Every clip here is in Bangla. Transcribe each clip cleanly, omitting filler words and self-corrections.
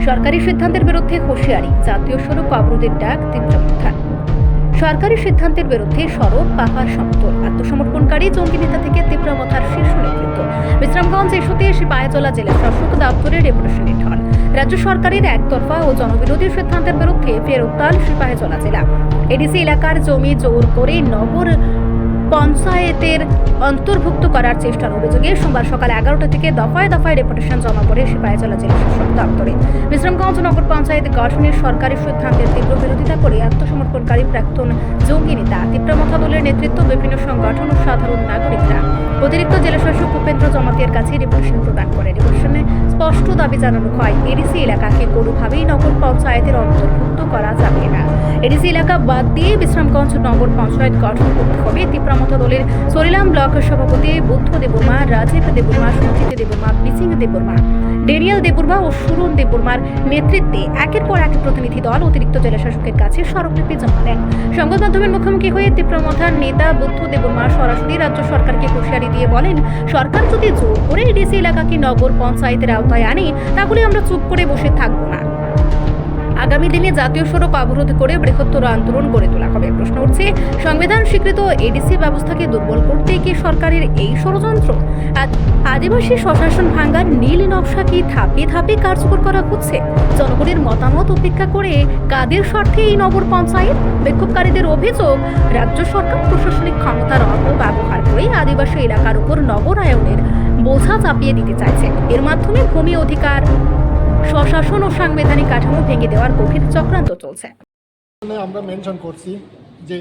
সরকারি সিদ্ধান্তের বিরুদ্ধে হুঁশিয়ারি, জাতীয় সড়ক অবরোধের ডাক তীব্রমথা। সরকারি সিদ্ধান্তের বিরুদ্ধে সড়ক পাহাড় সমতল আত্মসমর্পণকারী জঙ্গি নেতা থেকে তীব্রমথার শীর্ষ নেতৃত্ব। বিশ্রামগঞ্জ ইস্যুতে সিপাহীজলা জেলা শাসক দপ্তরের ডেপুটেশনে ঢল। রাজ্য সরকারের একতরফা ও জনবিরোধী সিদ্ধান্তের বিরুদ্ধে ফের উত্তাল সিপাহীজলা জেলা। এডিসি এলাকার জমি জোর করে নগর পঞ্চায়েতের অন্তর্ভুক্ত করার চেষ্টার অভিযোগে সোমবার সকাল 11টা থেকে দফায় দফায় ডেপুটেশন জমা পড়ে সিপাহীজলা জেলা শাসক দপ্তরে। বিশ্রামগঞ্জ নগর পঞ্চায়েত গঠনের সরকারি সিদ্ধান্তের তীব্র বিরোধিতা করে আত্মসমর্পণকারী প্রাক্তন জঙ্গি নেতা তীব্রমথা দলের নেতৃত্ব, বিভিন্ন সংগঠন ও সাধারণ নাগরিকরা অতিরিক্ত জেলা শাসক উপেন্দ্র জমাতিয়ার কাছে ডেপুটেশন প্রদান করে। ডেপুটেশনে স্পষ্ট দাবি জানানো হয়, এডিসি এলাকাকে কোনোভাবেই নগর পঞ্চায়েতের অন্তর্ভুক্ত করা যাবে না। এডিসি এলাকা বাদ দিয়ে বিশ্রামগঞ্জ নগর পঞ্চায়েত গঠন করতে হবে। তীব্রমথা দলের সরিলাম ব্লক সভাপতি বুদ্ধ দেববর্মা, রাজীব দেববর্মা, সঞ্জিত দেববর্মা, বিসিং দেববর্মা, ডেনিয়াল দেববর্মা ও সুরন দেববর্মার নেতৃত্বে একের পর এক প্রতিনিধি দল অতিরিক্ত জেলা শাসকের কাছে স্মারকলিপি জমা দেন। সংবাদ মাধ্যমের মুখোমুখি হয়ে তীব্রমথার নেতা বুদ্ধ দেববর্মা সরাসরি রাজ্য সরকারকে হুঁশিয়ারি দিয়ে বলেন, সরকার যদি জোর করে এডিসি এলাকাকে নগর পঞ্চায়েতের আওতায় আনে, তাহলে আমরা চুপ করে বসে থাকবো না। আগামী দিনে জাতীয় সড়ক অবরোধ করে বৃহত্তর আন্দোলন গড়ে তোলা হবে। প্রশ্ন উঠছে, সংবিধান স্বীকৃত এডিসি ব্যবস্থাকে দুর্বল করতে কি সরকারের এই ষড়যন্ত্র? আদিবাসী স্বশাসন ভাঙ্গার নীল নকশা কি ধাপে ধাপে কার্যকর করা হচ্ছে? জনগণের মতামত উপেক্ষা করে কাদের স্বার্থে এই নগর পঞ্চায়েত? বিক্ষোভকারীদের অভিযোগ, রাজ্য সরকার প্রশাসনিক ক্ষমতার অপব্যবহার করে আদিবাসী এলাকার উপর নগরায়নের বোঝা চাপিয়ে দিতে চাইছে। এর মাধ্যমে ভূমি অধিকার, স্বশাসন ও সাংবিধানিক কাঠামো ভেঙে দেওয়ার গভীর চক্রান্ত চলছে। আমরা মেনশন করছি যে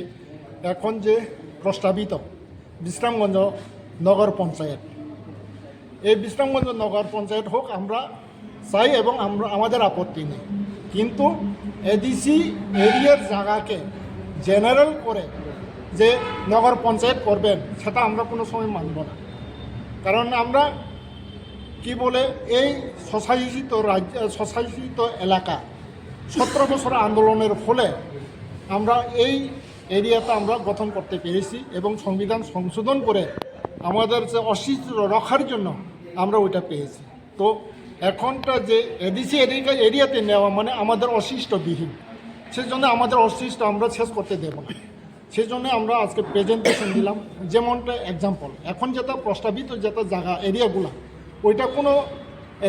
এখন যে প্রস্তাবিত বিশ্রামগঞ্জ নগর পঞ্চায়েত, এই বিশ্রামগঞ্জ নগর পঞ্চায়েত হোক আমরা চাই এবং আমরা আমাদের আপত্তি নেই, কিন্তু এডিসি এরিয়ার জায়গাকে জেনারেল করে যে নগর পঞ্চায়েত করবেন সেটা আমরা কোনো সময় মানব না। কারণ আমরা কি বলে এই স্বশাসিত এলাকা 17 বছর আন্দোলনের ফলে আমরা এই এরিয়াটা আমরা গঠন করতে পেরেছি এবং সংবিধান সংশোধন করে আমাদের যে অস্তিত্ব রক্ষার জন্য আমরা ওইটা পেয়েছি। তো এখনটা যে এডিসি এরিয়াতে নেওয়া মানে আমাদের অশিষ্টবিহীন, সেই জন্য আমাদের অশিষ্ট আমরা শেষ করতে দেব না। সেই জন্য আমরা আজকে প্রেজেন্টেশন দিলাম। যেমনটা এক্সাম্পল, এখন যেটা প্রস্তাবিত যেটা জায়গা এরিয়াগুলো, ওইটা কোনো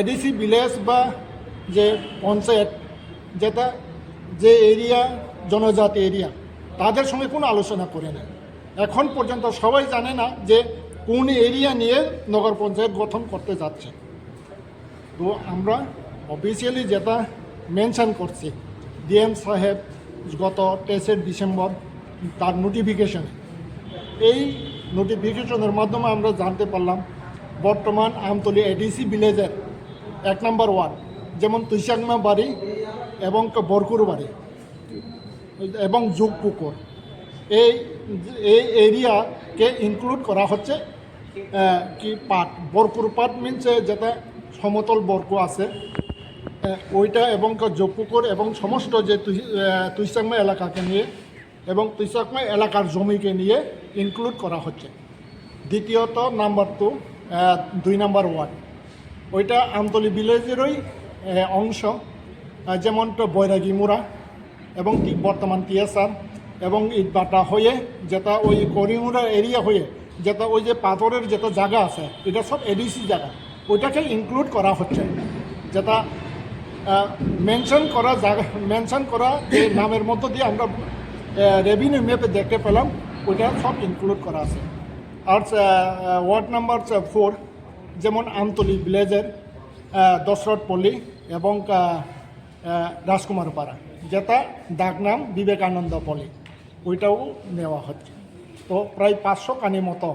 এডিসি ভিলেজ বা যে পঞ্চায়েত যেটা যে এরিয়া জনজাতি এরিয়া তাদের সঙ্গে কোনো আলোচনা করে না। এখন পর্যন্ত সবাই জানে না যে কোন এরিয়া নিয়ে নগর পঞ্চায়েত গঠন করতে যাচ্ছে। তো আমরা অফিসিয়ালি যেটা মেনশন করছি, ডিএম সাহেব গত 23 ডিসেম্বর তার নোটিফিকেশন, এই নোটিফিকেশনের মাধ্যমে আমরা জানতে পারলাম বর্তমান আমতলী এডিসি ভিলেজের 1 নম্বর ওয়ার্ড যেমন তুইসাংমা বাড়ি এবং বরকুর বাড়ি এবং যুগপুকুর, এই এরিয়াকে ইনক্লুড করা হচ্ছে কি পাট, বরকুর পাট মিনস যেটা সমতল বরকু আছে ওইটা, এবং যোগপুকুর এবং সমস্ত যে তুইসাংমা এলাকাকে নিয়ে এবং তুইসাংমা এলাকার জমিকে নিয়ে ইনক্লুড করা হচ্ছে। দ্বিতীয়ত নাম্বার 2 নম্বর ওয়ার্ড, ওইটা আমতলী ভিলেজেরই অংশ, যেমন বৈরাগী মুড়া এবং বর্তমান টিএসআর এবং ইটবাটা হয়ে যেটা ওই করিমুড়া এরিয়া হয়ে যেটা ওই যে পাথরের যেটা জায়গা আছে এটা সব এডিসি জায়গা, ওইটাকে ইনক্লুড করা হচ্ছে। যেটা মেনশন করা যে নামের মধ্য দিয়ে আমরা রেভিনিউ ম্যাপে দেখতে পেলাম, ওইটা সব ইনক্লুড করা আছে। আর ওয়ার্ড নাম্বার 4 যেমন আমতলী ভিলেজের দশরথপল্লী এবং রাজকুমার পাড়া যেটা ডাকনাম বিবেকানন্দ পল্লী, ওইটাও নেওয়া হচ্ছে। তো প্রায় 500 কানি মতো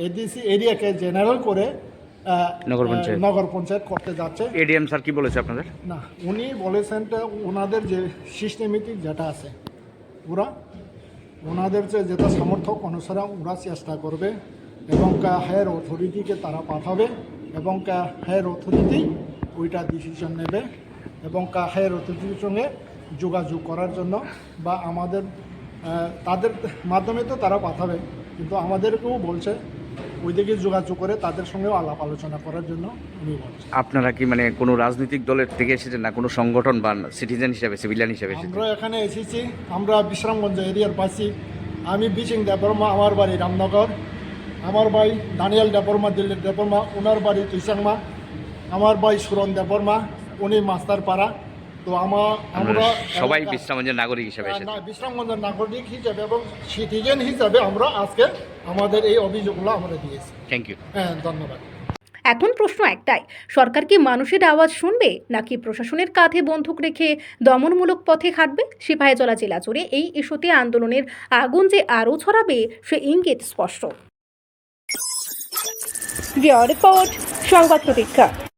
এডিসি এরিয়াকে জেনারেল করে নগর পঞ্চায়েত করতে যাচ্ছে। এডিএম স্যার কি বলেছে আপনাদের? না, উনি বলেছেন ওনাদের যে সিস্টেমেটিক যেটা আছে ওনাদের যেটা সামর্থ্য অনুসারে ওরা চেষ্টা করবে এবং হায়ার অথরিটিকে তারা পাঠাবে এবং হায়ার অথরিটি ওইটা ডিসিশন নেবে এবং হায়ার অথরিটির সঙ্গে যোগাযোগ করার জন্য বা আমাদের তাদের মাধ্যমে তো তারা পাঠাবে, কিন্তু আমাদেরকেও বলছে ওইদিকে যোগাযোগ করে তাদের সঙ্গেও আলাপ আলোচনা করার জন্য আমি বলছি। আপনারা কি মানে কোনো রাজনৈতিক দলের থেকে এসেছেন না কোনো সংগঠন বা সিটিজেন হিসাবে সিভিলিয়ান হিসাবে এসেছেন? আমরা এখানে এসেছি, আমরা বিশ্রামগঞ্জ এরিয়ার বাসী। আমি বিচিং দেববর্মা, আমার বাড়ি রামনগর। আমার ভাই দানিয়াল দেববর্মা, দিল্লির দেববর্মা, ওনার বাড়ি তুইচাংমা। আমার ভাই সুরন দেববর্মা, উনি মাস্টারপাড়া। তো আমরা সবাই বিশ্রামগঞ্জের নাগরিক হিসাবে এসেছেন। বিশ্রামগঞ্জের নাগরিক হিসাবে এবং সিটিজেন হিসাবে আমরা আজকে আমাদের এই অভিযোগগুলো আমরা দিয়েছি। Thank you. হ্যাঁ, ধন্যবাদ। এখন প্রশ্ন একটাই, সরকার কি মানুষের আওয়াজ শুনবে নাকি প্রশাসনের কাঁধে বন্দুক রেখে দমনমূলক পথে হাঁটবে? সিপাহীজলা জেলা জুড়ে এই ইস্যুতে আন্দোলনের আগুন যে আরও ছড়াবে সে ইঙ্গিত স্পষ্ট। রিপোর্ট সংবাদ প্রতীক্ষা।